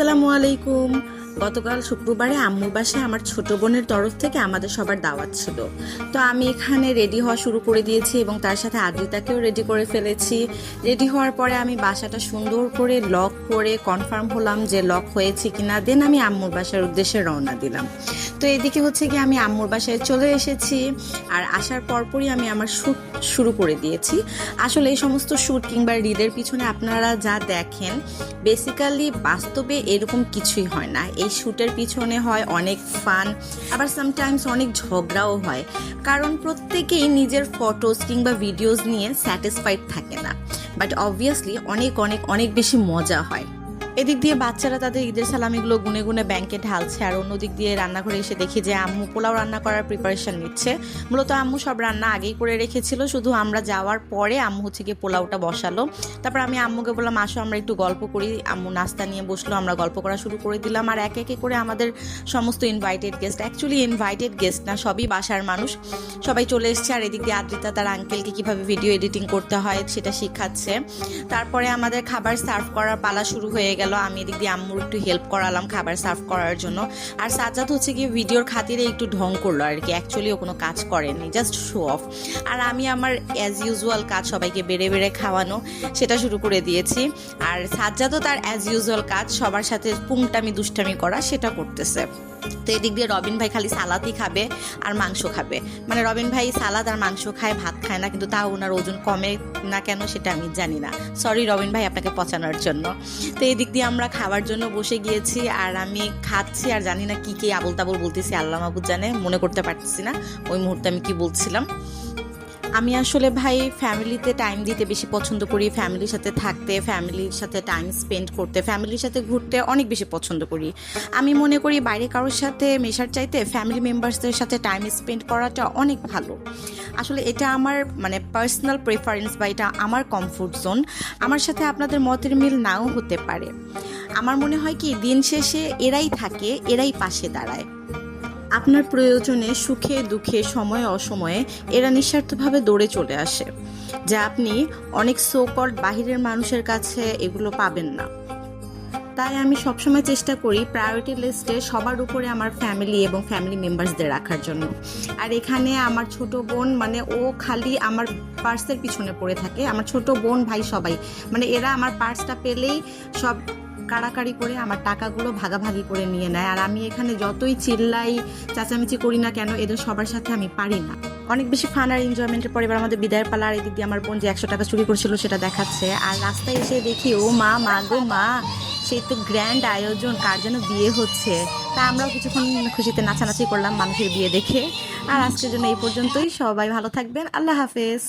আসসালামু আলাইকুম। গতকাল শুক্রবারে আম্মুর বাসায় আমার ছোট বোনের তরফ থেকে আমাদের সবার দাওয়াত ছিল। তো আমি এখানে রেডি হওয়া শুরু করে দিয়েছি এবং তার সাথে আদ্রিতাকেও রেডি করে ফেলেছি। রেডি হওয়ার পরে আমি বাসাটা সুন্দর করে লক করে কনফার্ম হলাম যে লক হয়েছে কিনা, দেন আমি আম্মুর বাসার উদ্দেশ্যে রওনা দিলাম। তো এদিকে হচ্ছে কি আমি আম্মুর বাসায় চলে এসেছি, আর আসার পরপরই আমি আমার শ্যুট শুরু করে দিয়েছি। আসলে এই সমস্ত শ্যুট কিংবা রিলের পিছনে আপনারা যা দেখেন বেসিক্যালি বাস্তবে এরকম কিছুই হয় না। এই শ্যুটের পিছনে হয় অনেক ফান, আবার সামটাইমস অনেক ঝগড়াও হয়, কারণ প্রত্যেকেই নিজের ফটোস কিংবা ভিডিওস নিয়ে স্যাটিসফাইড থাকে না। বাট অবভিয়াসলি অনেক অনেক অনেক বেশি মজা হয়। এদিক দিয়ে বাচ্চারা তাদের ঈদের সালামিগুলো গুনে গুনে ব্যাংকে ঢালছে, আর অন্যদিক দিয়ে রান্নাঘরে এসে দেখি যে আম্মু পোলাও রান্না করার প্রিপারেশন নিচ্ছে। মূলত আম্মু সব রান্না আগেই করে রেখেছিল, শুধু আমরা যাওয়ার পরে আম্মু হচ্ছে গিয়ে পোলাওটা বসালো। তারপর আমি আম্মুকে বললাম আসো আমরা একটু গল্প করি। আম্মু নাস্তা নিয়ে বসলো, আমরা গল্প করা শুরু করে দিলাম। আর একে একে করে আমাদের সমস্ত invited guest, actually invited guest না, সবই বাসার মানুষ, সবাই চলে এসছে। আর এদিক দিয়ে আদ্রিতা তার আঙ্কেলকে কীভাবে ভিডিও এডিটিং করতে হয় সেটা শিখাচ্ছে। তারপরে আমাদের খাবার সার্ভ করার পালা শুরু হয়ে গেল। আমি এদিক দিয়ে আম্মুর একটু হেল্প করালাম খাবার সার্ভ করার জন্য। আর সাজ্জাদ হচ্ছে গিয়ে ভিডিওর খাতিরে একটু ঢং করলো আর কি, অ্যাকচুয়ালি ও কোনো কাজ করেনি, জাস্ট শো অফ। আর আমি আমার অ্যাজ ইউজুয়াল কাজ, সবাইকে বেড়ে বেড়ে খাওয়ানো, সেটা শুরু করে দিয়েছি। আর সাজ্জাদও তার অ্যাজ ইউজুয়াল কাজ, সবার সাথে পুংটামি দুষ্টামি করা, সেটা করতেছে। তো এদিক দিয়ে রবিন ভাই খালি সালাদই খাবে আর মাংস খাবে, মানে রবিন ভাই সালাদ আর মাংস খায়, ভাত খায় না, কিন্তু তাও ওনার ওজন কমে না কেন সেটা আমি জানি না। সরি রবিন ভাই আপনাকে পচানোর জন্য। তো এই দিক দিয়ে আমরা খাওয়ার জন্য বসে গিয়েছি, আর আমি খাচ্ছি আর জানি না কি আবল তাবল বলতেছি, আল্লাহ মাহবুব জানে, মনে করতে পারতেছি না ওই মুহূর্তে আমি কি বলছিলাম। আমি আসলে ভাই ফ্যামিলিতে টাইম দিতে বেশি পছন্দ করি, ফ্যামিলির সাথে থাকতে, ফ্যামিলির সাথে টাইম স্পেন্ড করতে, ফ্যামিলির সাথে ঘুরতে অনেক বেশি পছন্দ করি। আমি মনে করি বাইরে কারোর সাথে মেশার চাইতে ফ্যামিলি মেম্বার্সদের সাথে টাইম স্পেন্ড করাটা অনেক ভালো। আসলে এটা আমার মানে পার্সোনাল প্রেফারেন্স, বা এটা আমার কমফোর্ট জোন। আমার সাথে আপনাদের মতের মিল নাও হতে পারে। আমার মনে হয় কি দিন শেষে এরাই থাকে, এরাই পাশে দাঁড়ায়। আপনার প্রয়োজনে, সুখে দুঃখে, সময়ে অসময়ে এরা নিঃস্বার্থভাবে দৌড়ে চলে আসে, যা আপনি অনেক সো-কল্ড বাহিরের মানুষের কাছে এগুলো পাবেন না। তাই আমি সবসময় চেষ্টা করি প্রায়োরিটি লিস্টে সবার উপরে আমার ফ্যামিলি এবং ফ্যামিলি মেম্বার্সদের রাখার জন্য। আর এখানে আমার ছোট বোন, মানে ও খালি আমার পার্সের পিছনে পড়ে থাকে। আমার ছোট বোন, ভাই সবাই, মানে এরা আমার পার্সটা পেলেই সব কাড়াকাড়ি করে আমার টাকাগুলো ভাগাভাগি করে নিয়ে নেয়। আর আমি এখানে যতই চিল্লাই চাচামেচি করি না কেন, এদের সবার সাথে আমি পারি না। অনেক বেশি ফান আর এনজয়মেন্টের পরে এবার আমাদের বিদায়ের পালা। আর এদিক দিয়ে আমার বোন যে 100 টাকা চুরি করছিল সেটা দেখাচ্ছে। আর রাস্তায় এসে দেখি ও মা গো মা, সেই তো গ্র্যান্ড আয়োজন, কার যেন বিয়ে হচ্ছে। তা আমরাও কিছুক্ষণ খুশিতে নাচানাচি করলাম মানুষের বিয়ে দেখে। আর আজকের জন্য এই পর্যন্তই। সবাই ভালো থাকবেন, আল্লাহ হাফেজ।